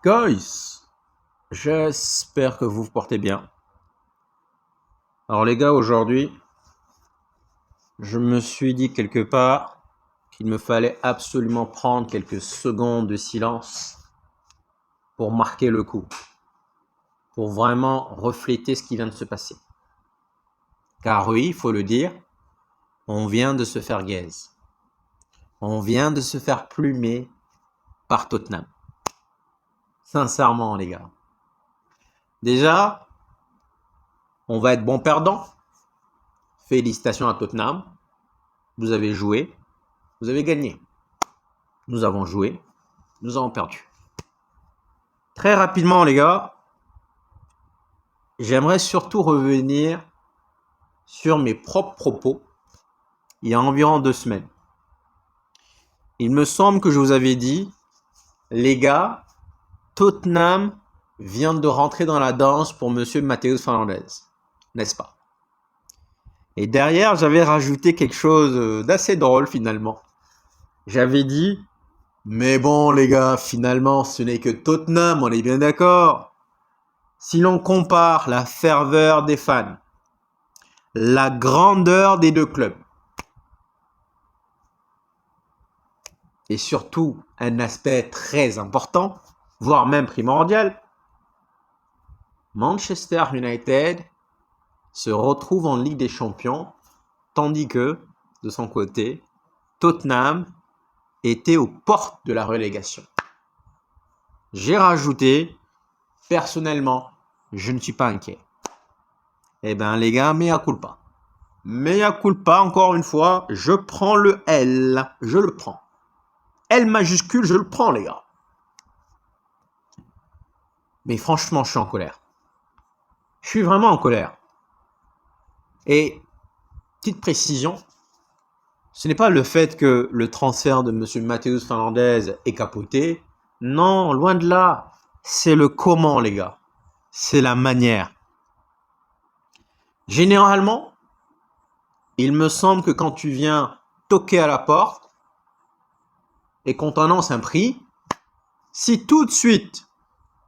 Guys, j'espère que vous vous portez bien. Alors les gars, aujourd'hui, je me suis dit quelque part qu'il me fallait absolument prendre quelques secondes de silence pour marquer le coup, pour vraiment refléter ce qui vient de se passer. Car oui, il faut le dire, on vient de se faire gaze. On vient de se faire plumer par Tottenham. Sincèrement, les gars. Déjà, on va être bon perdant. Félicitations à Tottenham. Vous avez joué, vous avez gagné. Nous avons joué, nous avons perdu. Très rapidement, les gars, j'aimerais surtout revenir sur mes propres propos il y a environ 2 semaines. Il me semble que je vous avais dit, les gars, Tottenham vient de rentrer dans la danse pour Monsieur Matheus Fernandes, n'est-ce pas? Et derrière, j'avais rajouté quelque chose d'assez drôle finalement. J'avais dit, mais bon les gars, finalement, ce n'est que Tottenham, on est bien d'accord. Si l'on compare la ferveur des fans, la grandeur des deux clubs, et surtout un aspect très important, voire même primordial, Manchester United se retrouve en Ligue des Champions, tandis que, de son côté, Tottenham était aux portes de la relégation. J'ai rajouté, personnellement, je ne suis pas inquiet. Eh bien les gars, mea culpa. Mea culpa, encore une fois, je prends le L, je le prends. L majuscule, je le prends, les gars. Mais franchement, je suis en colère. Je suis vraiment en colère. Et, petite précision, ce n'est pas le fait que le transfert de M. Matheus Fernandes est capoté. Non, loin de là. C'est le comment, les gars. C'est la manière. Généralement, il me semble que quand tu viens toquer à la porte et qu'on t'annonce un prix, si tout de suite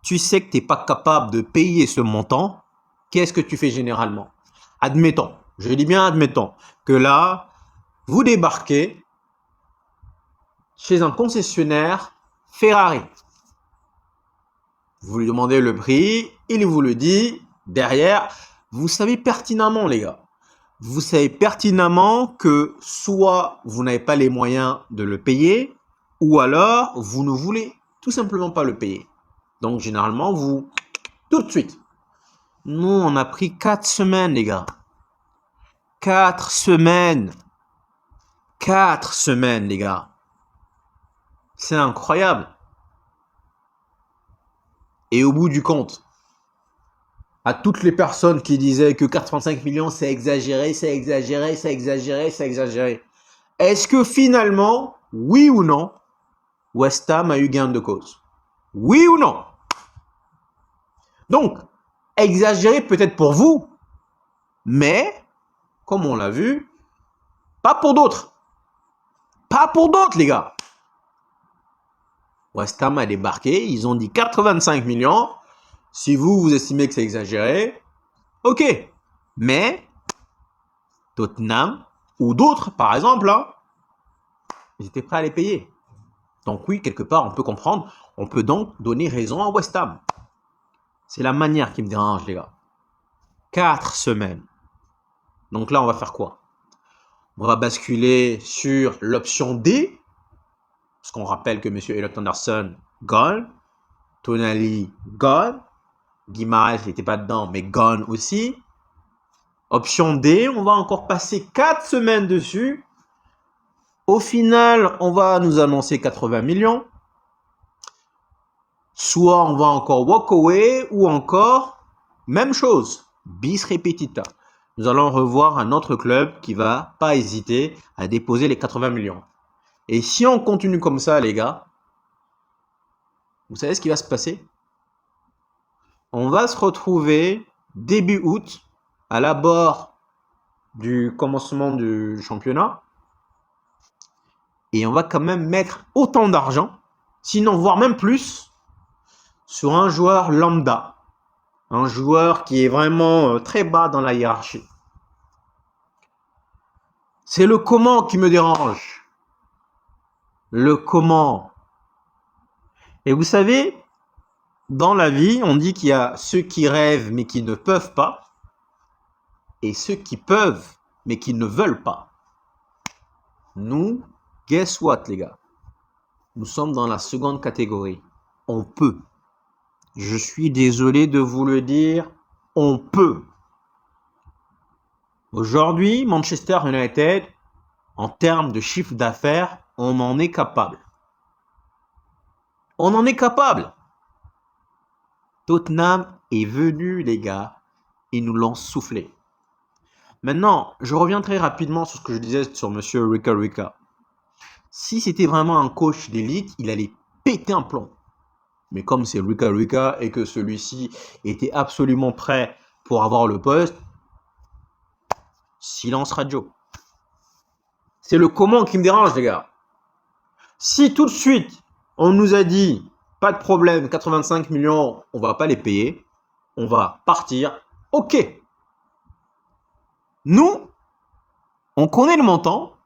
tu sais que tu n'es pas capable de payer ce montant, qu'est-ce que tu fais généralement? Admettons, je dis bien admettons, que là, vous débarquez chez un concessionnaire Ferrari. Vous lui demandez le prix, il vous le dit. Derrière, vous savez pertinemment, les gars, vous savez pertinemment que soit vous n'avez pas les moyens de le payer, ou alors vous ne voulez tout simplement pas le payer. Donc, généralement, vous, tout de suite. Nous, on a pris 4 semaines, les gars. 4 semaines. 4 semaines, les gars. C'est incroyable. Et au bout du compte, à toutes les personnes qui disaient que 85 millions, c'est exagéré, c'est exagéré, c'est exagéré, c'est exagéré. Est-ce que finalement, oui ou non, West Ham a eu gain de cause? Oui ou non? Donc, exagéré peut-être pour vous, mais, comme on l'a vu, pas pour d'autres. Pas pour d'autres, les gars. West Ham a débarqué, ils ont dit 85 millions. Si vous, vous estimez que c'est exagéré, ok. Mais, Tottenham, ou d'autres, par exemple, là, ils étaient prêts à les payer. Donc oui, quelque part, on peut comprendre. On peut donc donner raison à West Ham. C'est la manière qui me dérange, les gars. 4 semaines. Donc là, on va faire quoi? On va basculer sur l'option D. Parce qu'on rappelle que M. Elliot Anderson, gone. Tonali, gone. Guimaraes n'était pas dedans, mais gone aussi. Option D, on va encore passer 4 semaines dessus. Au final, on va nous annoncer 80 millions. Soit on va encore walk away, ou encore, même chose, bis repetita. Nous allons revoir un autre club qui va pas hésiter à déposer les 80 millions. Et si on continue comme ça, les gars, vous savez ce qui va se passer? On va se retrouver début août, à l'abord du commencement du championnat, et on va quand même mettre autant d'argent, sinon voire même plus, sur un joueur lambda, un joueur qui est vraiment très bas dans la hiérarchie. C'est le comment qui me dérange. Le comment. Et vous savez, dans la vie, on dit qu'il y a ceux qui rêvent mais qui ne peuvent pas, et ceux qui peuvent mais qui ne veulent pas. Nous, guess what les gars? Nous sommes dans la seconde catégorie. On peut. Je suis désolé de vous le dire, on peut. Aujourd'hui, Manchester United, en termes de chiffre d'affaires, on en est capable. On en est capable. Tottenham est venu, les gars, et nous l'ont soufflé. Maintenant, je reviens très rapidement sur ce que je disais sur monsieur Rika Rika. Si c'était vraiment un coach d'élite, il allait péter un plomb. Mais comme c'est Rika Rika et que celui-ci était absolument prêt pour avoir le poste, silence radio. C'est le comment qui me dérange, les gars. Si tout de suite, on nous a dit, pas de problème, 85 millions, on va pas les payer, on va partir, ok. Nous, on connaît le montant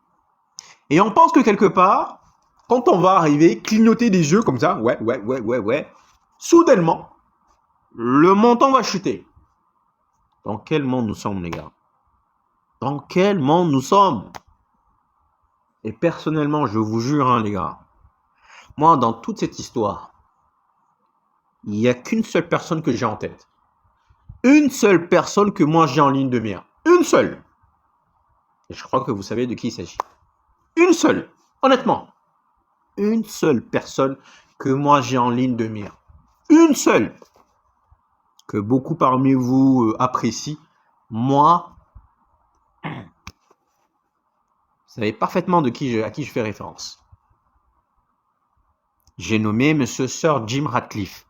et on pense que quelque part, quand on va arriver, clignoter des yeux comme ça, ouais, soudainement, le montant va chuter. Dans quel monde nous sommes, les gars? Dans quel monde nous sommes? Et personnellement, je vous jure, hein, les gars, moi, dans toute cette histoire, il n'y a qu'une seule personne que j'ai en tête. Une seule personne que moi j'ai en ligne de mire. Une seule. Et je crois que vous savez de qui il s'agit. Une seule. Honnêtement. Une seule personne que moi j'ai en ligne de mire. Une seule. Que beaucoup parmi vous apprécient. Moi, vous savez parfaitement à qui je fais référence. J'ai nommé Monsieur Sir Jim Ratcliffe.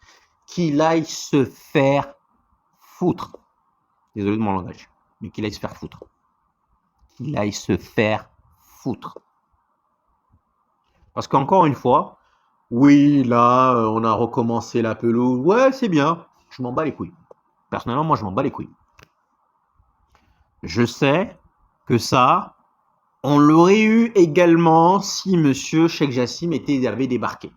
Qu'il aille se faire foutre. Désolé de mon langage. Mais qu'il aille se faire foutre. Qu'il aille se faire foutre. Parce qu'encore une fois, oui, là, on a recommencé la pelouse. Ouais, c'est bien. Je m'en bats les couilles. Personnellement, moi, je m'en bats les couilles. Je sais que ça, on l'aurait eu également si Monsieur Cheikh Jassim avait débarqué.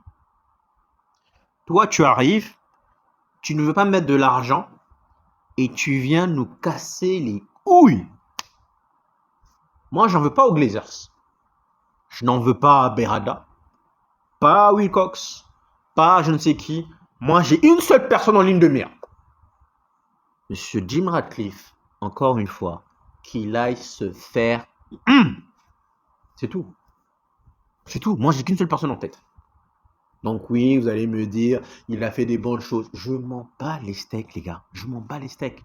Toi, tu arrives, tu ne veux pas mettre de l'argent et tu viens nous casser les couilles. Moi, j'en veux pas aux Glazers. Je n'en veux pas à Berada, pas à Wilcox, pas à je ne sais qui. Moi, j'ai une seule personne en ligne de mire. Monsieur Jim Ratcliffe, encore une fois, qu'il aille se faire... C'est tout. C'est tout. Moi, j'ai qu'une seule personne en tête. Donc oui, vous allez me dire, il a fait des bonnes choses. Je m'en bats les steaks, les gars. Je m'en bats les steaks.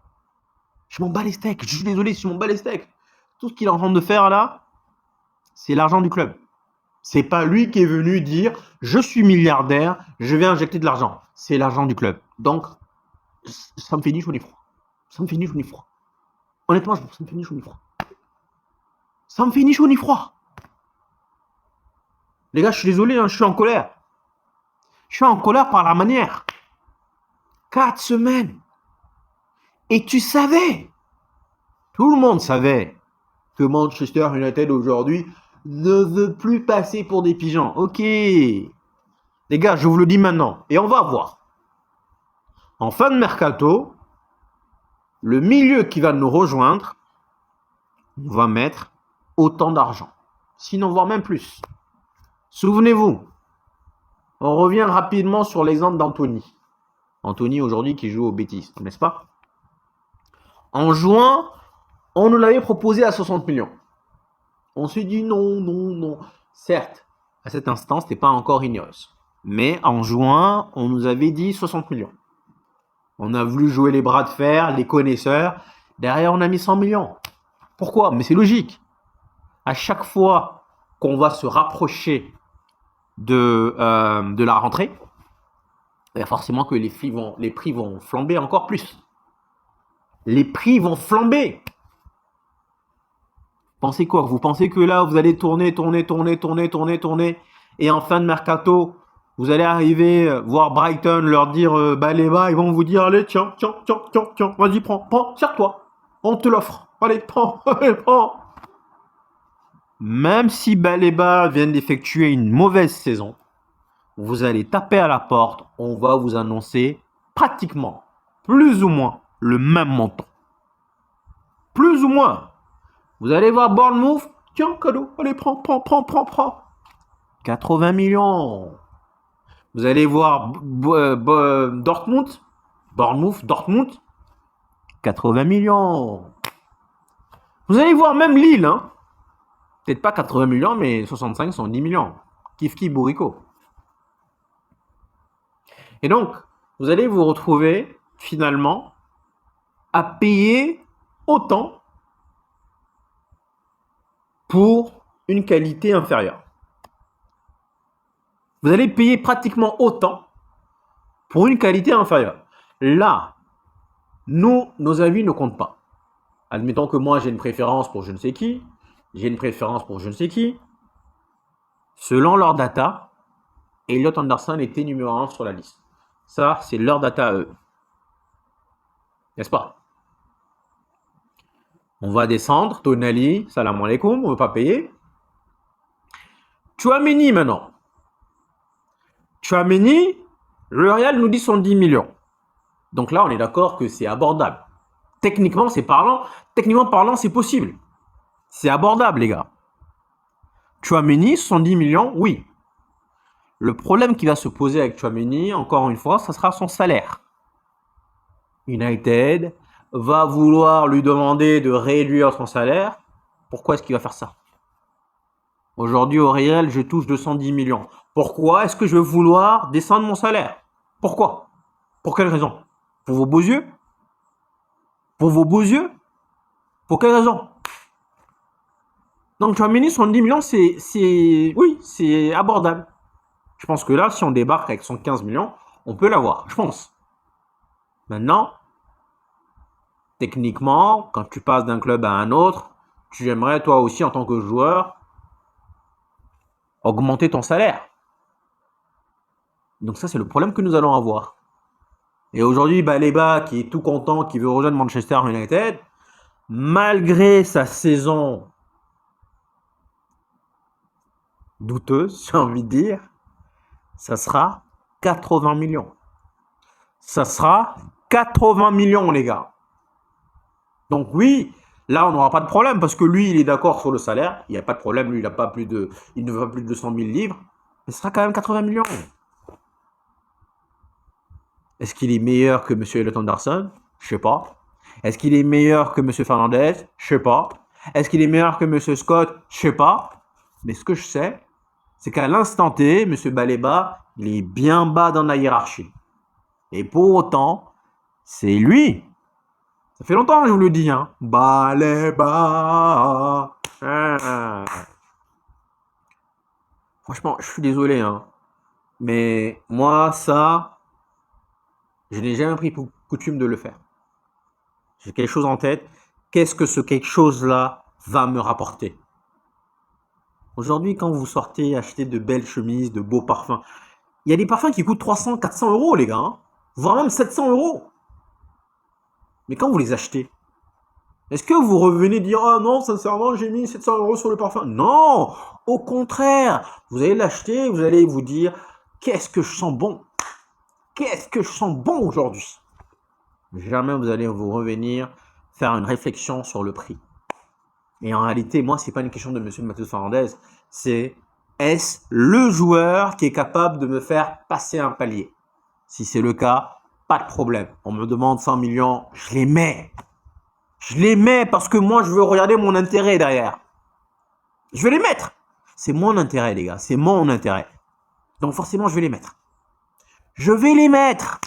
Je m'en bats les steaks. Je suis désolé, je m'en bats les steaks. Tout ce qu'il est en train de faire là, c'est l'argent du club. C'est pas lui qui est venu dire, je suis milliardaire, je vais injecter de l'argent. C'est l'argent du club. Donc, ça me fait ni chaud ni froid. Ça me fait ni chaud ni froid. Honnêtement, ça me fait ni chaud ni froid. Ça me fait ni chaud ni froid. Les gars, je suis désolé, hein, je suis en colère. Je suis en colère par la manière. 4 semaines. Et tu savais, tout le monde savait que Manchester United aujourd'hui ne veut plus passer pour des pigeons. Ok. Les gars, je vous le dis maintenant. Et on va voir. En fin de mercato, le milieu qui va nous rejoindre, on va mettre autant d'argent. Sinon, voire même plus. Souvenez-vous, on revient rapidement sur l'exemple d'Anthony. Anthony aujourd'hui qui joue au Betis, n'est-ce pas? En juin, on nous l'avait proposé à 60 millions. On s'est dit non. Certes, à cet instant, ce n'était pas encore Ineos. Mais en juin, on nous avait dit 60 millions. On a voulu jouer les bras de fer, les connaisseurs. Derrière, on a mis 100 millions. Pourquoi? Mais c'est logique. À chaque fois qu'on va se rapprocher de la rentrée, forcément que les prix vont flamber encore plus. Les prix vont flamber. Pensez quoi? Vous pensez que là, vous allez tourner, et en fin de mercato, Vous allez arriver voir Brighton, leur dire Baleba, ils vont vous dire allez, tiens, vas-y, prends, sers-toi. On te l'offre. Allez, prends, allez, prends. Même si Baleba vient d'effectuer une mauvaise saison, vous allez taper à la porte, on va vous annoncer pratiquement, plus ou moins, le même montant. Plus ou moins. Vous allez voir Bournemouth, tiens, cadeau, allez, prends. 80 millions. Vous allez voir Bournemouth, 80 millions. Vous allez voir même Lille, hein. Peut-être pas 80 millions, mais 65, 110 millions. Kif bourrico. Et donc, vous allez vous retrouver finalement à payer autant pour une qualité inférieure. Vous allez payer pratiquement autant pour une qualité inférieure. Là, nos avis ne comptent pas. Admettons que moi, j'ai une préférence pour je ne sais qui, j'ai une préférence pour je ne sais qui. Selon leur data, Elliot Anderson était numéro 1 sur la liste. Ça, c'est leur data à eux. N'est-ce pas? On va descendre. Tonali, salam alaikum, on ne veut pas payer. Tchouaméni maintenant. Tchouaméni, le Real nous dit 110 millions. Donc là, on est d'accord que c'est abordable. Techniquement parlant, c'est possible. C'est abordable, les gars. Tchouaméni, 110 millions, oui. Le problème qui va se poser avec Tchouaméni, encore une fois, ça sera son salaire. United va vouloir lui demander de réduire son salaire. Pourquoi est-ce qu'il va faire ça? Aujourd'hui, au Real, je touche 210 millions. Pourquoi est-ce que je vais vouloir descendre mon salaire? Pourquoi? Pour quelle raison? Pour vos beaux yeux? Pour vos beaux yeux? Pour quelle raison? Donc, Tchouaméni, 110 millions, c'est abordable. Je pense que là, si on débarque avec 115 millions, on peut l'avoir, je pense. Maintenant, techniquement, quand tu passes d'un club à un autre, tu aimerais, toi aussi, en tant que joueur, augmenter ton salaire. Donc ça, c'est le problème que nous allons avoir. Et aujourd'hui, Baleba, qui est tout content, qui veut rejoindre Manchester United, malgré sa saison douteuse, j'ai envie de dire, ça sera 80 millions. Ça sera 80 millions, les gars. Donc oui, là, on n'aura pas de problème parce que lui, il est d'accord sur le salaire. Il n'y a pas de problème. Lui, il ne veut pas plus de 200 000 livres. Mais ce sera quand même 80 millions. Est-ce qu'il est meilleur que M. Elliot Anderson? Je sais pas. Est-ce qu'il est meilleur que M. Fernandez? Je sais pas. Est-ce qu'il est meilleur que M. Scott? Je sais pas. Mais ce que je sais, c'est qu'à l'instant T, M. Baleba, il est bien bas dans la hiérarchie. Et pour autant, c'est lui. Ça fait longtemps que je vous le dis, hein. Baleba. Franchement, je suis désolé, hein. Mais moi, ça, je n'ai jamais pris pour coutume de le faire. J'ai quelque chose en tête. Qu'est-ce que ce quelque chose-là va me rapporter? Aujourd'hui, quand vous sortez acheter de belles chemises, de beaux parfums, il y a des parfums qui coûtent 300, 400 euros, les gars, hein, voire même 700 euros. Mais quand vous les achetez, est-ce que vous revenez dire « Ah non, sincèrement, j'ai mis 700 euros sur le parfum ?» Non, au contraire, vous allez l'acheter, vous allez vous dire « Qu'est-ce que je sens bon? Qu'est-ce que je sens bon aujourd'hui ?» Jamais vous allez vous revenir faire une réflexion sur le prix. Et en réalité, moi, c'est pas une question de M. Matheus Fernandes, c'est est-ce le joueur qui est capable de me faire passer un palier? Si c'est le cas, pas de problème. On me demande 100 millions, je les mets. Je les mets parce que moi, je veux regarder mon intérêt derrière. Je vais les mettre. C'est mon intérêt, les gars. C'est mon intérêt. Donc forcément, je vais les mettre. Je vais les mettre.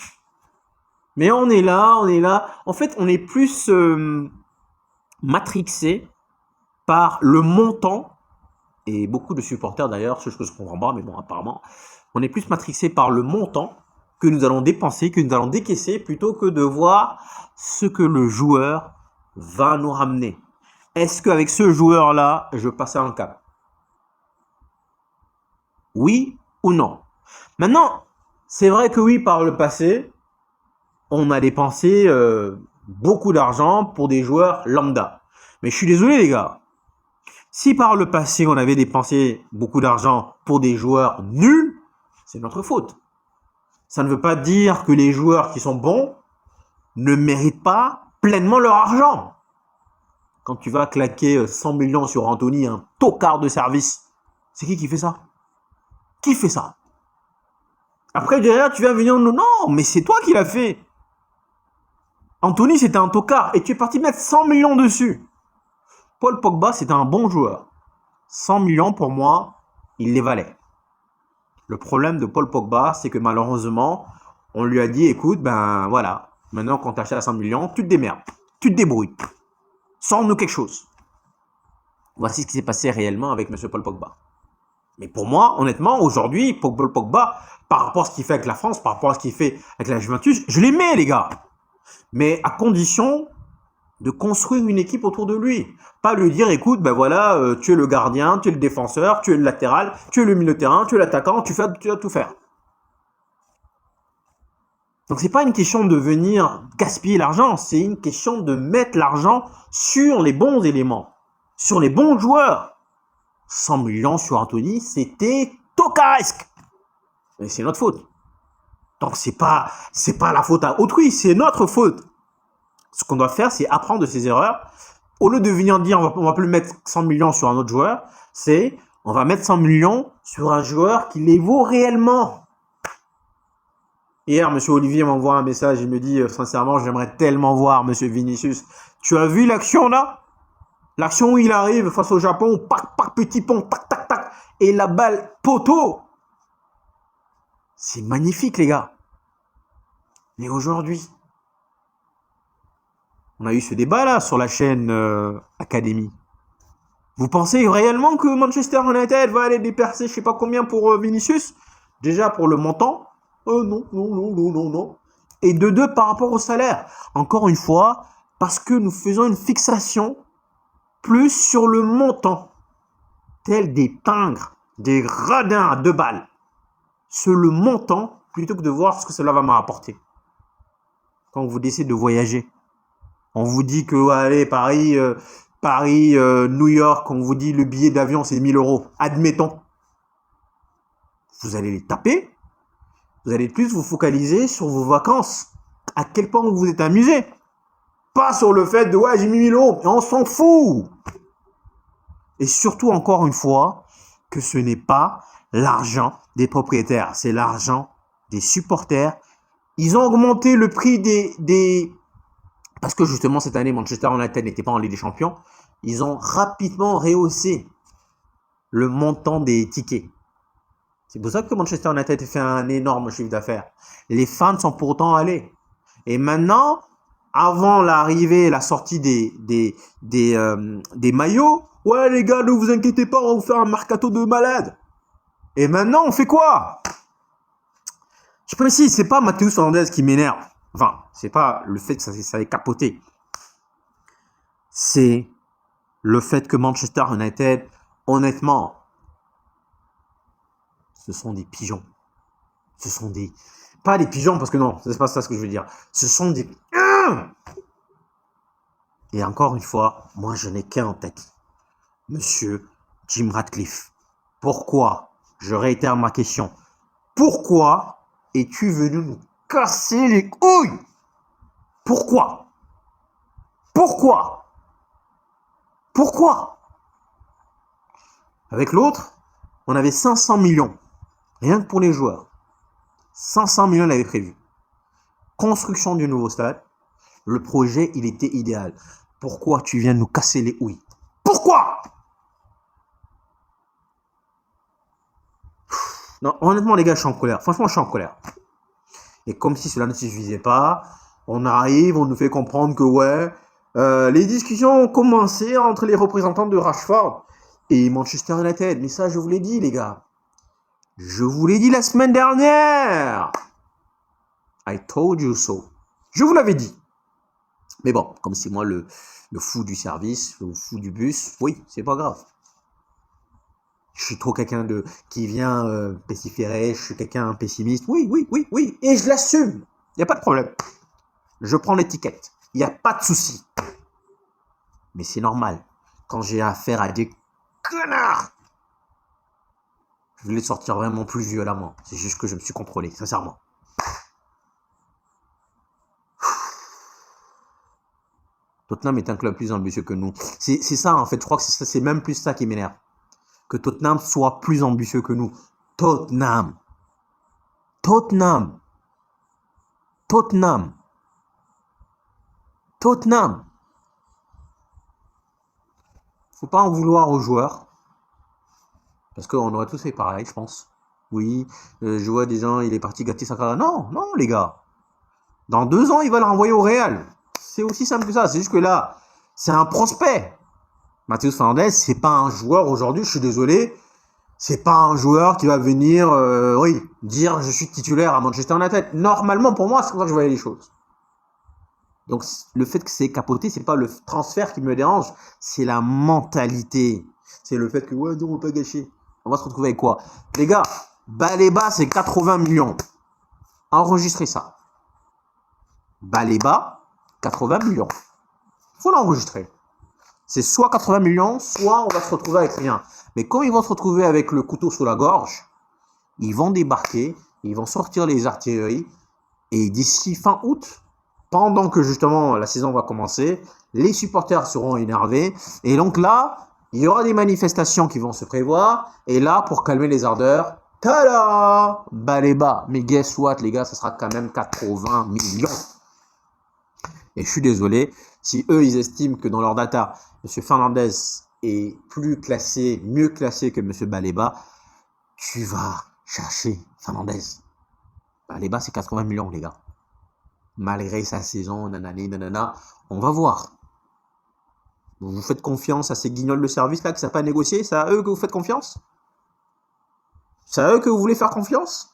Mais on est là. En fait, on est plus matrixé par le montant, et beaucoup de supporters d'ailleurs, ce que je comprends pas, mais bon, apparemment, on est plus matrixé par le montant que nous allons dépenser, que nous allons décaisser, plutôt que de voir ce que le joueur va nous ramener. Est-ce qu'avec ce joueur-là, je passe un cap? Oui ou non? Maintenant, c'est vrai que oui, par le passé, on a dépensé beaucoup d'argent pour des joueurs lambda. Mais je suis désolé les gars, si par le passé on avait dépensé beaucoup d'argent pour des joueurs nuls, c'est notre faute. Ça ne veut pas dire que les joueurs qui sont bons ne méritent pas pleinement leur argent. Quand tu vas claquer 100 millions sur Anthony, un tocard de service, c'est qui fait ça? Qui fait ça? Après, derrière, tu vas venir, non, mais c'est toi qui l'as fait. Anthony, c'était un tocard et tu es parti mettre 100 millions dessus. Paul Pogba, c'était un bon joueur. 100 millions, pour moi, il les valait. Le problème de Paul Pogba, c'est que malheureusement, on lui a dit, écoute, ben voilà, maintenant qu'on t'achète à 100 millions, tu te démerdes, tu te débrouilles. Sors-nous quelque chose. Voici ce qui s'est passé réellement avec M. Paul Pogba. Mais pour moi, honnêtement, aujourd'hui, Paul Pogba, par rapport à ce qu'il fait avec la France, par rapport à ce qu'il fait avec la Juventus, je l'aimais, les gars. Mais à condition de construire une équipe autour de lui. Pas lui dire, écoute, ben voilà, tu es le gardien, tu es le défenseur, tu es le latéral, tu es le milieu de terrain, tu es l'attaquant, tu vas tout faire. Donc c'est pas une question de venir gaspiller l'argent, c'est une question de mettre l'argent sur les bons éléments, sur les bons joueurs. 100 millions sur Anthony, c'était tocaresque. Mais c'est notre faute. Donc c'est pas la faute à autrui, c'est notre faute. Ce qu'on doit faire, c'est apprendre de ses erreurs. Au lieu de venir dire on va plus mettre 100 millions sur un autre joueur, c'est on va mettre 100 millions sur un joueur qui les vaut réellement. Hier, M. Olivier m'envoie un message, il me dit sincèrement, j'aimerais tellement voir M. Vinicius. Tu as vu l'action là? L'action où il arrive face au Japon, pac, pac, petit pont, tac, tac, tac, et la balle poteau. C'est magnifique, les gars. Mais aujourd'hui, on a eu ce débat là sur la chaîne Académie. Vous pensez réellement que Manchester United va aller dépercer je sais pas combien pour Vinicius? Déjà pour le montant? Non. Et de deux par rapport au salaire. Encore une fois, parce que nous faisons une fixation plus sur le montant. Tels des pingres, des radins à 2 balles. Sur le montant, plutôt que de voir ce que cela va m'apporter. Quand vous décidez de voyager, on vous dit que, allez, Paris, New York, on vous dit le billet d'avion c'est 1000 euros. Admettons. Vous allez les taper. Vous allez plus vous focaliser sur vos vacances. À quel point vous vous êtes amusé. Pas sur le fait de, ouais, j'ai mis 1000 euros. On s'en fout. Et surtout, encore une fois, que ce n'est pas l'argent des propriétaires. C'est l'argent des supporters. Ils ont augmenté le prix parce que justement, cette année, Manchester United n'était pas en Ligue des Champions. Ils ont rapidement rehaussé le montant des tickets. C'est pour ça que Manchester United fait un énorme chiffre d'affaires. Les fans sont pourtant allés. Et maintenant, avant l'arrivée, la sortie des maillots, ouais les gars, ne vous inquiétez pas, on va vous faire un mercato de malade. Et maintenant, on fait quoi? Je précise, c'est pas Matheus Fernandes qui m'énerve. Enfin, c'est pas le fait que ça ait capoté. C'est le fait que Manchester United, honnêtement, ce sont des pigeons. Ce sont des... Pas des pigeons, parce que non, c'est pas ça ce que je veux dire. Ce sont des... Et encore une fois, moi je n'ai qu'un en tête. Monsieur Jim Ratcliffe. Pourquoi? Je réitère ma question. Pourquoi es-tu venu nous casser les couilles? Pourquoi? Avec l'autre, on avait 500 millions. Rien que pour les joueurs. 500 millions, on avait prévu. Construction du nouveau stade. Le projet, il était idéal. Pourquoi tu viens nous casser les couilles? Pourquoi? Non, honnêtement, les gars, je suis en colère. Franchement, je suis en colère. Et comme si cela ne suffisait pas, on arrive, on nous fait comprendre que, ouais, les discussions ont commencé entre les représentants de Rashford et Manchester United. Mais ça, je vous l'ai dit, les gars. Je vous l'ai dit la semaine dernière. I told you so. Je vous l'avais dit. Mais bon, comme c'est moi le fou du service, le fou du bus, oui, c'est pas grave. Je suis trop quelqu'un qui vient pestiférer, je suis quelqu'un pessimiste. Oui, oui, oui, oui. Et je l'assume. Il n'y a pas de problème. Je prends l'étiquette. Il n'y a pas de souci. Mais c'est normal. Quand j'ai affaire à des connards, je vais les sortir vraiment plus violemment. C'est juste que je me suis contrôlé, sincèrement. Tottenham est un club plus ambitieux que nous. C'est ça, en fait. Je crois que c'est même plus ça qui m'énerve. Que Tottenham soit plus ambitieux que nous. Tottenham. Tottenham. Tottenham. Tottenham. Faut pas en vouloir aux joueurs. Parce qu'on aurait tous fait pareil, je pense. Oui, je vois des gens, il est parti gâter sa carrière. Non, non, les gars. Dans 2 ans, il va le renvoyer au Real. C'est aussi simple que ça. C'est juste que là, c'est un prospect. Matheus Fernandes, c'est pas un joueur aujourd'hui, je suis désolé. C'est pas un joueur qui va venir, dire je suis titulaire à Manchester United. Normalement, pour moi, c'est comme ça que je voyais les choses. Donc, le fait que c'est capoté, c'est pas le transfert qui me dérange, c'est la mentalité. C'est le fait que, ouais, non, on va pas gâcher. On va se retrouver avec quoi? Les gars, Baleba, c'est 80 millions. Enregistrez ça. Baleba, 80 millions. Faut l'enregistrer. C'est soit 80 millions, soit on va se retrouver avec rien. Mais quand ils vont se retrouver avec le couteau sous la gorge, ils vont débarquer, ils vont sortir les artilleries, et d'ici fin août, pendant que justement la saison va commencer, les supporters seront énervés, et donc là, il y aura des manifestations qui vont se prévoir, et là, pour calmer les ardeurs, tada, Baleba. Mais guess what, les gars, ça sera quand même 80 millions. Et je suis désolé, si eux, ils estiment que dans leur data, M. Fernandes est plus classé, mieux classé que M. Baleba, tu vas chercher Fernandes. Baleba, c'est 80 millions, les gars. Malgré sa saison, nanani, nanana, on va voir. Vous faites confiance à ces guignols de service là qui ne savent pas négocier? C'est à eux que vous faites confiance? C'est à eux que vous voulez faire confiance?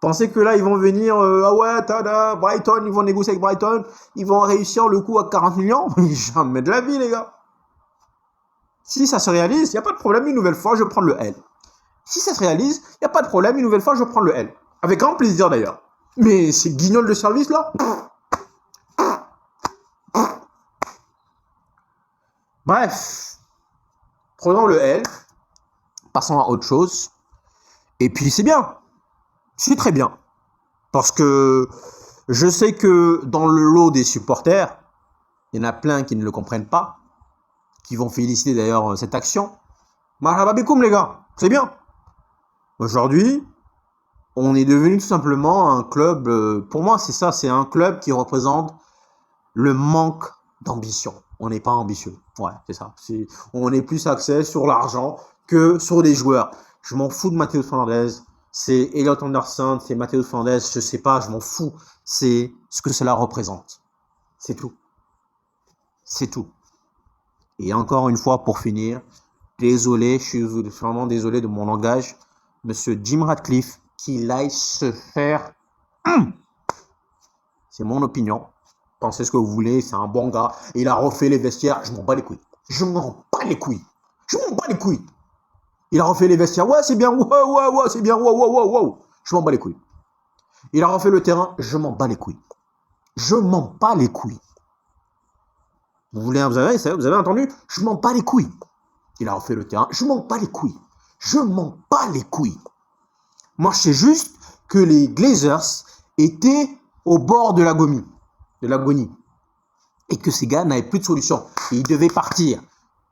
Pensez que là, ils vont venir, ah ouais, tada, Brighton, ils vont négocier avec Brighton, ils vont réussir le coup à 40 millions? Jamais de la vie, les gars. Si ça se réalise, il n'y a pas de problème, une nouvelle fois, je prends le L. Si ça se réalise, il n'y a pas de problème, une nouvelle fois, je prends le L. Avec grand plaisir, d'ailleurs. Mais ces guignols de service, là... Bref. Prenons le L. Passons à autre chose. Et puis, c'est bien. C'est très bien. Parce que je sais que dans le lot des supporters, il y en a plein qui ne le comprennent pas, qui vont féliciter d'ailleurs cette action. Marhaba bikoum, les gars, c'est bien. Aujourd'hui, on est devenu tout simplement un club, pour moi c'est ça, c'est un club qui représente le manque d'ambition. On n'est pas ambitieux. Ouais, c'est ça. On est plus axé sur l'argent que sur les joueurs. Je m'en fous de Matheus Fernandes. C'est Elliot Anderson, c'est Matheus Fernandes, je sais pas, je m'en fous. C'est ce que cela représente. C'est tout. C'est tout. Et encore une fois, pour finir, désolé, je suis vraiment désolé de mon langage, Monsieur Jim Ratcliffe, qu'il aille se faire... C'est mon opinion. Pensez ce que vous voulez, c'est un bon gars. Il a refait les vestiaires, je m'en bats les couilles. Je m'en bats les couilles. Je m'en bats les couilles. Il a refait les vestiaires, ouais, c'est bien, ouais, c'est bien, ouais. Je m'en bats les couilles. Il a refait le terrain, je m'en bats les couilles. Je m'en bats les couilles. Vous avez entendu? Je m'en bats les couilles. Il a refait le terrain, je m'en bats les couilles. Je m'en bats les couilles. Moi, je sais juste que les Glazers étaient au bord de l'agonie. Et que ces gars n'avaient plus de solution. Ils devaient partir.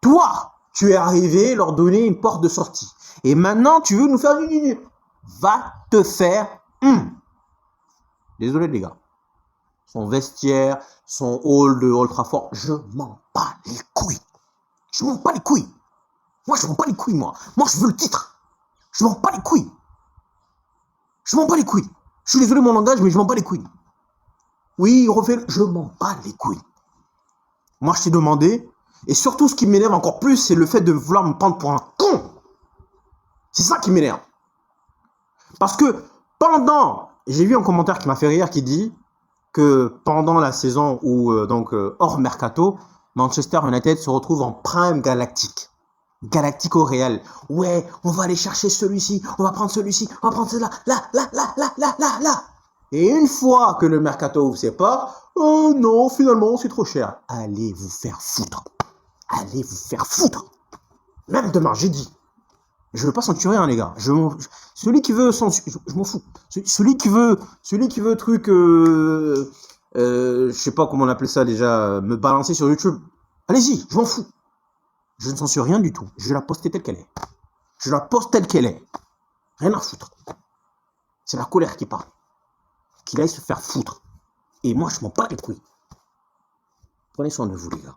Toi, tu es arrivé leur donner une porte de sortie. Et maintenant, tu veux nous faire du nid. Va te faire... Désolé, les gars. Son vestiaire, son hall de Old Trafford, je m'en bats les couilles. Je m'en bats les couilles. Moi, je m'en bats les couilles, moi. Moi, je veux le titre. Je m'en bats les couilles. Je m'en bats les couilles. Je suis désolé mon langage, mais je m'en bats les couilles. Oui, refais-le. Je m'en bats les couilles. Moi, je t'ai demandé. Et surtout, ce qui m'énerve encore plus, c'est le fait de vouloir me prendre pour un con. C'est ça qui m'énerve. Parce que j'ai vu un commentaire qui m'a fait rire qui dit que pendant la saison où, hors mercato, Manchester United se retrouve en prime galactique. Galactico Real. Ouais, on va aller chercher celui-ci, on va prendre celui-ci, on va prendre celui-là, là. Et une fois que le mercato ouvre ses portes, non, finalement, c'est trop cher. Allez vous faire foutre. Allez vous faire foutre. Même demain, j'ai dit. Je veux pas censurer, hein, les gars. Celui qui veut censurer, je m'en fous. Celui qui veut truc, je sais pas comment on appelle ça déjà, me balancer sur YouTube. Allez-y, je m'en fous. Je ne censure rien du tout. Je la poste telle qu'elle est. Je la poste telle qu'elle est. Rien à foutre. C'est la colère qui parle. Qu'il aille se faire foutre. Et moi, je m'en bats les couilles. Prenez soin de vous, les gars.